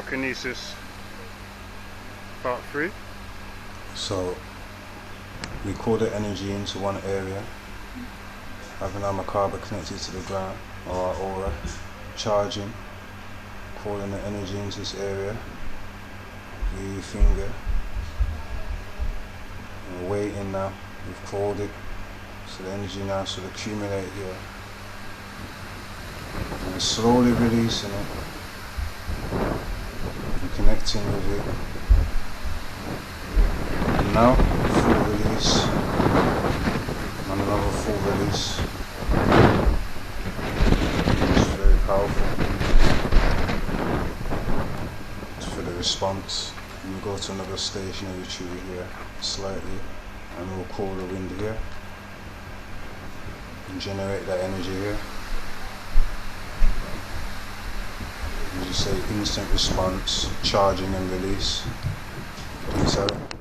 AEROKINESIS part 3. So we call the energy into one area, having our macabre connected to the ground or our aura, charging, calling the energy into this area with your finger. And we're waiting now, we've called it, so the energy now should accumulate here. And we're slowly releasing it and connecting with it. And now, full release, and another full release. It's very powerful. It's for the response. And we go to another stationary tree here, slightly, and we'll call the wind here, and generate that energy here. As you say, instant response, charging and release. Peace out.